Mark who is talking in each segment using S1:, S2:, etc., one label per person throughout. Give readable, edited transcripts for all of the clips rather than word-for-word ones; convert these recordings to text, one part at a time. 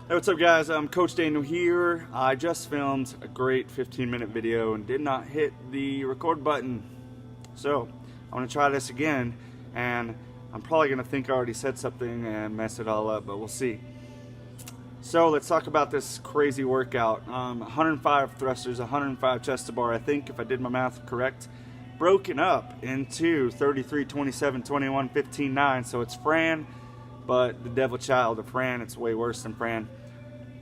S1: Hey, what's up guys? I'm Coach Daniel here. I just filmed a great 15-minute video and did not hit the record button. So I want to try this again, and I'm probably going to think I already said something and mess it all up, but we'll see. So let's talk about this crazy workout. 105 thrusters, 105 chest to bar, I think if I did my math correct, broken up into 33, 27, 21, 15, 9. So it's Fran, but the devil child of Fran. It's way worse than Fran.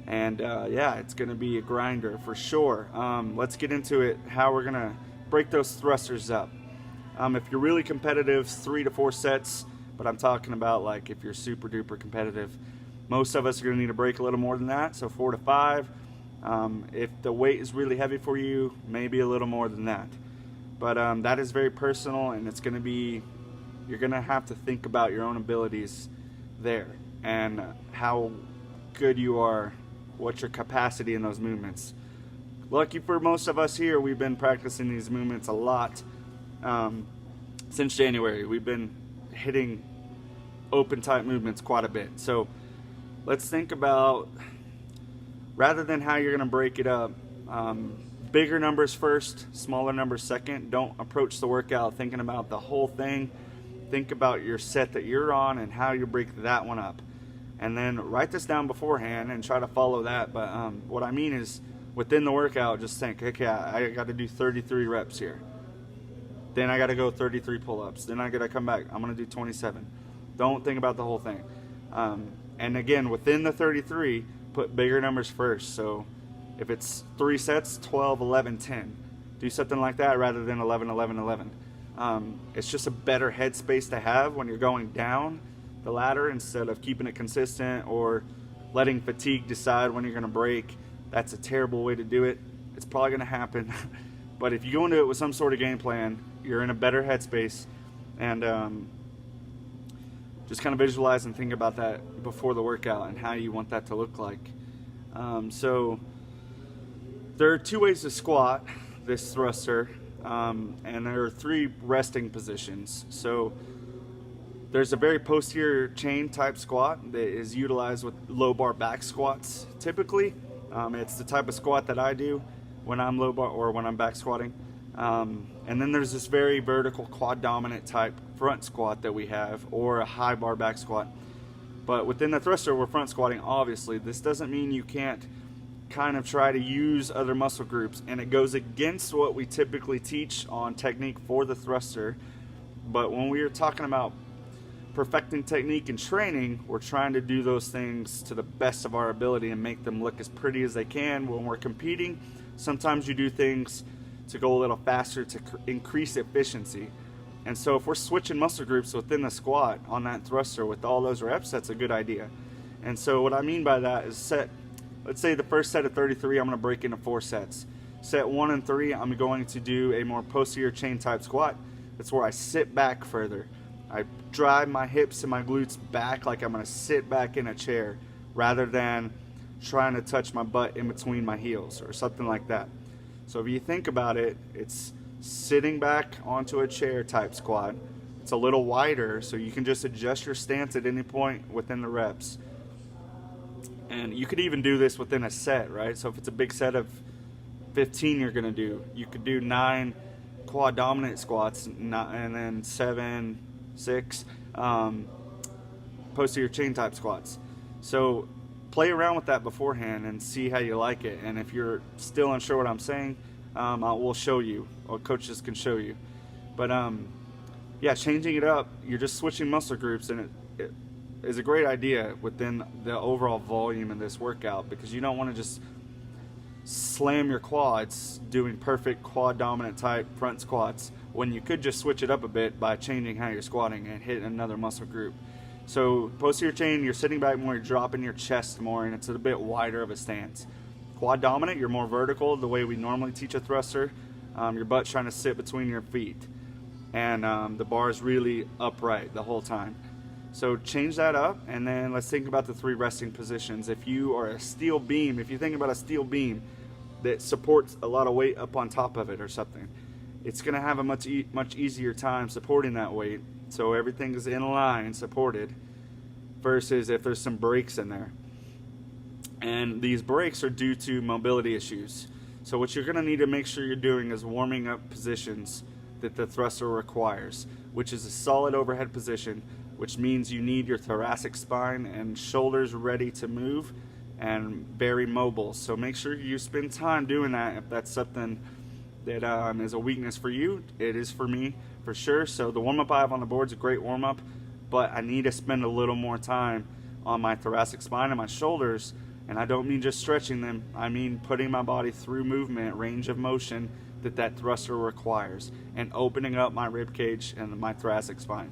S1: And yeah, it's going to be a grinder for sure. Let's get into it, how we're going to break those thrusters up. If you're really competitive, 3 to 4 sets, but I'm talking about like if you're super duper competitive. Most of us are going to need a break a little more than that, so 4 to 5. If the weight is really heavy for you, maybe a little more than that. But that is very personal, and it's going to be, you're going to have to think about your own abilities there and how good you are, what's your capacity in those movements. Lucky for most of us here, we've been practicing these movements a lot since January. We've been hitting open type movements quite a bit. So let's think about, rather than how you're going to break it up, bigger numbers first, smaller numbers second. Don't approach the workout thinking about the whole thing. Think about your set that you're on and how you break that one up. And then write this down beforehand and try to follow that. But what I mean is, within the workout, just think, okay, I got to do 33 reps here. Then I got to go 33 pull-ups. Then I got to come back. I'm going to do 27. Don't think about the whole thing. And again, within the 33, put bigger numbers first. So if it's 3 sets, 12, 11, 10. Do something like that rather than 11, 11, 11. It's just a better headspace to have when you're going down the ladder instead of keeping it consistent or letting fatigue decide when you're going to break. That's a terrible way to do it. It's probably going to happen. But if you go into it with some sort of game plan, you're in a better headspace. And just kind of visualize and think about that before the workout and how you want that to look like. So there are 2 ways to squat this thruster, and there are 3 resting positions. So there's a very posterior chain type squat that is utilized with low bar back squats typically. It's the type of squat that I do when I'm low bar or when I'm back squatting. And then there's this very vertical quad dominant type front squat that we have, or a high bar back squat. But within the thruster, we're front squatting, obviously. This doesn't mean you can't kind of try to use other muscle groups, and it goes against what we typically teach on technique for the thruster. But when we are talking about perfecting technique and training, we're trying to do those things to the best of our ability and make them look as pretty as they can. When we're competing, sometimes you do things to go a little faster to increase efficiency. And so if we're switching muscle groups within the squat on that thruster with all those reps, that's a good idea. And so what I mean by that is let's say the first set of 33, I'm going to break into 4 sets. Set 1 and 3, I'm going to do a more posterior chain type squat. That's where I sit back further. I drive my hips and my glutes back like I'm going to sit back in a chair rather than trying to touch my butt in between my heels or something like that. So if you think about it, it's sitting back onto a chair type squat. It's a little wider, so you can just adjust your stance at any point within the reps. And you could even do this within a set, right? So if it's a big set of 15 you're going to do, you could do 9 quad dominant squats and then 7, 6 posterior chain type squats. So play around with that beforehand and see how you like it. And if you're still unsure what I'm saying, we'll show you, or coaches can show you. But yeah, changing it up, you're just switching muscle groups, and it is a great idea within the overall volume in this workout, because you don't want to just slam your quads doing perfect quad dominant type front squats when you could just switch it up a bit by changing how you're squatting and hitting another muscle group. So posterior chain, you're sitting back more, you're dropping your chest more, and it's a bit wider of a stance. Quad dominant, you're more vertical, the way we normally teach a thruster. Your butt's trying to sit between your feet, and the bar is really upright the whole time. So change that up, and then let's think about the 3 resting positions. If you are a steel beam, if you think about a steel beam that supports a lot of weight up on top of it or something, it's going to have a much easier time supporting that weight. So everything is in line, supported, versus if there's some breaks in there. And these breaks are due to mobility issues. So what you're going to need to make sure you're doing is warming up positions that the thruster requires, which is a solid overhead position, which means you need your thoracic spine and shoulders ready to move and very mobile. So make sure you spend time doing that if that's something that is a weakness for you. It is for me, for sure. So the warm-up I have on the board is a great warm-up, but I need to spend a little more time on my thoracic spine and my shoulders. And I don't mean just stretching them, I mean putting my body through movement, range of motion that thruster requires, and opening up my rib cage and my thoracic spine.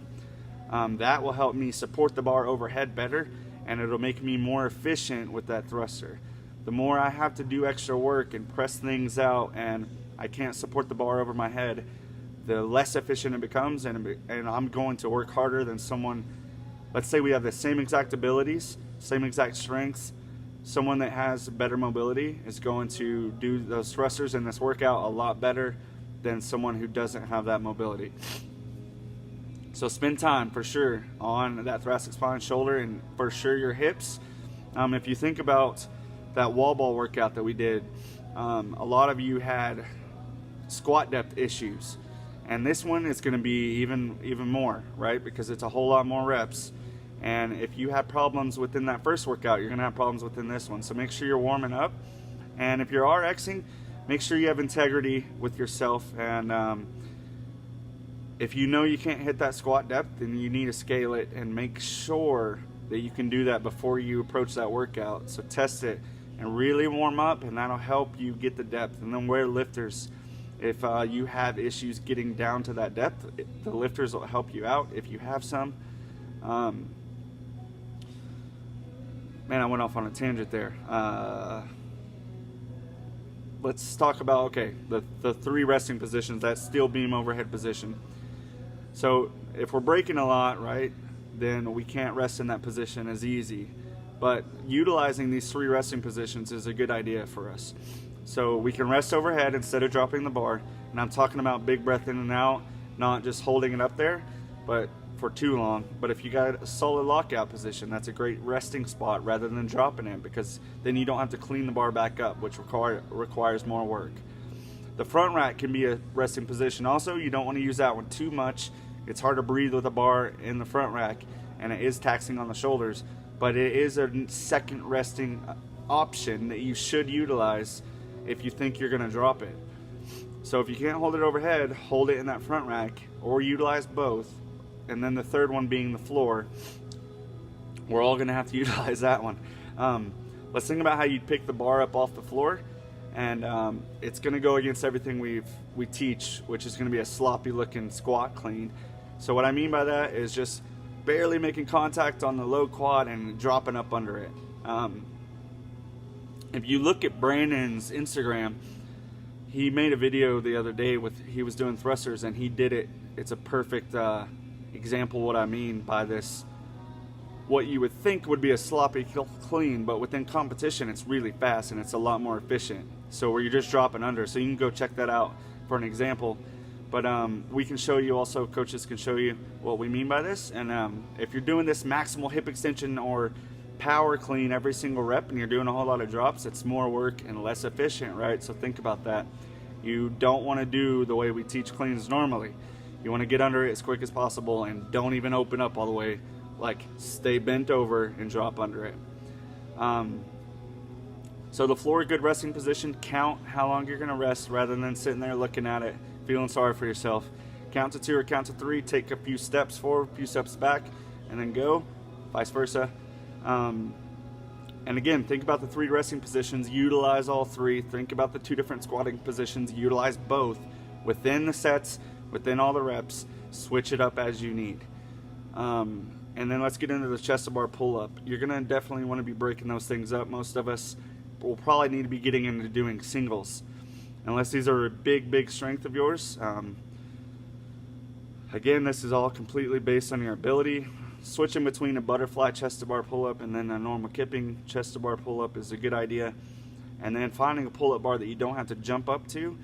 S1: That will help me support the bar overhead better, and it'll make me more efficient with that thruster. The more I have to do extra work and press things out and I can't support the bar over my head, the less efficient it becomes, and I'm going to work harder than someone. Let's say we have the same exact abilities, same exact strengths. Someone that has better mobility is going to do those thrusters in this workout a lot better than someone who doesn't have that mobility. So spend time for sure on that thoracic spine, shoulder, and for sure your hips. If you think about that wall ball workout that we did, a lot of you had squat depth issues, and this one is going to be even more, right? Because it's a whole lot more reps. And if you have problems within that first workout, you're going to have problems within this one. So make sure you're warming up. And if you're RXing, make sure you have integrity with yourself. And if you know you can't hit that squat depth, then you need to scale it and make sure that you can do that before you approach that workout. So test it and really warm up, and that'll help you get the depth. And then wear lifters. If you have issues getting down to that depth, the lifters will help you out if you have some. Man, I went off on a tangent there. Let's talk about, okay, the three resting positions, that steel beam overhead position. So if we're breaking a lot, right, then we can't rest in that position as easy. But utilizing these three resting positions is a good idea for us. So we can rest overhead instead of dropping the bar. And I'm talking about big breath in and out, not just holding it up there, but for too long. But if you got a solid lockout position, that's a great resting spot rather than dropping it, because then you don't have to clean the bar back up, which requires more work. The front rack can be a resting position also. You don't want to use that one too much. It's hard to breathe with a bar in the front rack, and it is taxing on the shoulders, but it is a second resting option that you should utilize if you think you're going to drop it. So if you can't hold it overhead, hold it in that front rack, or utilize both. And then the third one being the floor. We're all going to have to utilize that one. Let's think about how you'd pick the bar up off the floor, and it's going to go against everything we teach, which is going to be a sloppy looking squat clean. So what I mean by that is just barely making contact on the low quad and dropping up under it. If you look at Brandon's Instagram, he made a video the other day he was doing thrusters, and he did it. It's a perfect example what I mean by this. What you would think would be a sloppy clean, but within competition it's really fast and it's a lot more efficient. So where you're just dropping under. So you can go check that out for an example. But we can show you also, coaches can show you what we mean by this. And if you're doing this maximal hip extension or power clean every single rep and you're doing a whole lot of drops, it's more work and less efficient, right? So think about that. You don't want to do the way we teach cleans normally. You want to get under it as quick as possible and don't even open up all the way. Like, stay bent over and drop under it. So the floor, good resting position. Count how long you're going to rest rather than sitting there looking at it, feeling sorry for yourself. Count to 2 or count to 3. Take a few steps forward, a few steps back, and then go. Vice versa. And again, think about the 3 resting positions. Utilize all 3. Think about the 2 different squatting positions. Utilize both within the sets, within all the reps. Switch it up as you need. And then let's get into the chest to bar pull-up. You're going to definitely want to be breaking those things up. Most of us will probably need to be getting into doing singles, unless these are a big strength of yours. Again, this is all completely based on your ability. Switching between a butterfly chest to bar pull-up and then a normal kipping chest to bar pull-up is a good idea. And then finding a pull-up bar that you don't have to jump up to,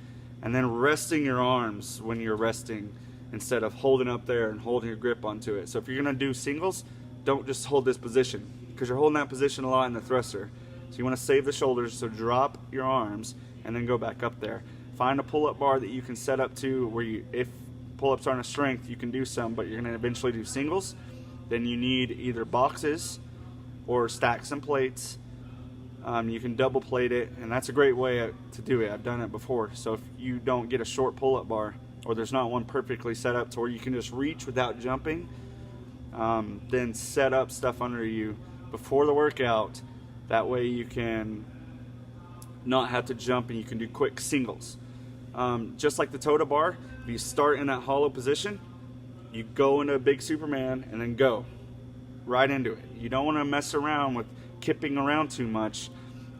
S1: and then resting your arms when you're resting, instead of holding up there and holding your grip onto it. So if you're going to do singles, don't just hold this position, because you're holding that position a lot in the thruster. So you want to save the shoulders, so drop your arms and then go back up there. Find a pull-up bar that you can set up to where you, if pull-ups aren't a strength, you can do some, but you're going to eventually do singles. Then you need either boxes or stack some plates. You can double plate it, and that's a great way to do it. I've done it before. So if you don't get a short pull-up bar, or there's not one perfectly set up to where you can just reach without jumping, then set up stuff under you before the workout. That way you can not have to jump and you can do quick singles. Just like the Tota bar, if you start in that hollow position, you go into a big Superman and then go right into it. You don't want to mess around with kipping around too much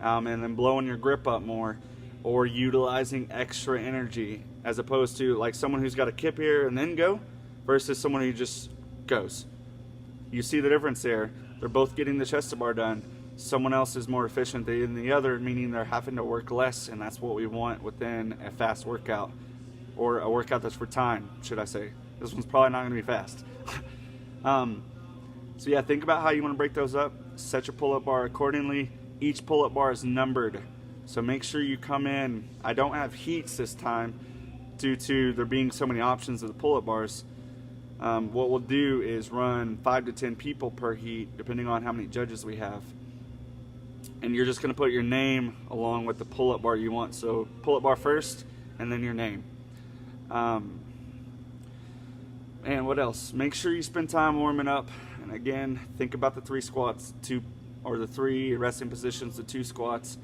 S1: and then blowing your grip up more, or utilizing extra energy, as opposed to like someone who's got a kip here and then go versus someone who just goes. You see the difference there. They're both getting the chest to bar done. Someone else is more efficient than the other, meaning they're having to work less, and that's what we want within a fast workout, or a workout that's for time, should I say. This one's probably not going to be fast. So yeah, think about how you want to break those up. Set your pull-up bar accordingly. Each pull-up bar is numbered, so make sure you come in. I don't have heats this time due to there being so many options of the pull-up bars. What we'll do is run 5 to 10 people per heat, depending on how many judges we have. And you're just going to put your name along with the pull-up bar you want. So pull-up bar first, and then your name. And what else? Make sure you spend time warming up. And again, think about the 3 squats, the 3 resting positions, the 2 squats.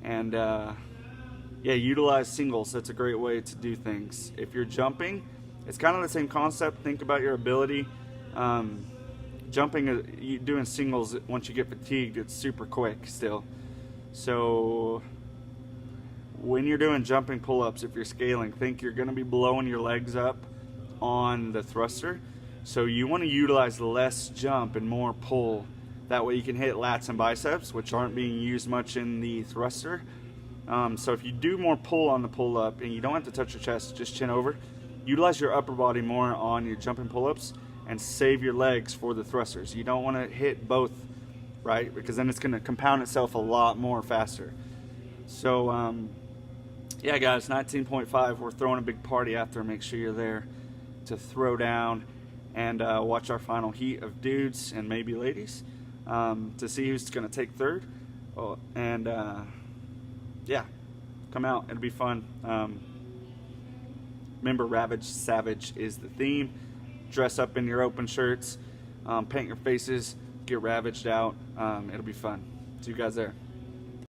S1: And yeah, utilize singles. That's a great way to do things. If you're jumping, it's kind of the same concept. Think about your ability. Jumping, doing singles, once you get fatigued, it's super quick still. So when you're doing jumping pull-ups, if you're scaling, think you're going to be blowing your legs up on the thruster. So you want to utilize less jump and more pull. That way you can hit lats and biceps, which aren't being used much in the thruster. So if you do more pull on the pull-up, and you don't have to touch your chest, just chin over, utilize your upper body more on your jumping pull-ups and save your legs for the thrusters. You don't want to hit both, right? Because then it's going to compound itself a lot more faster. So yeah guys, 19.5, we're throwing a big party after. Make sure you're there to throw down and watch our final heat of dudes and maybe ladies to see who's going to take third. Yeah, come out, it'll be fun. Remember, Ravage Savage is the theme. Dress up in your open shirts, paint your faces, get ravaged out. It'll be fun. See you guys there.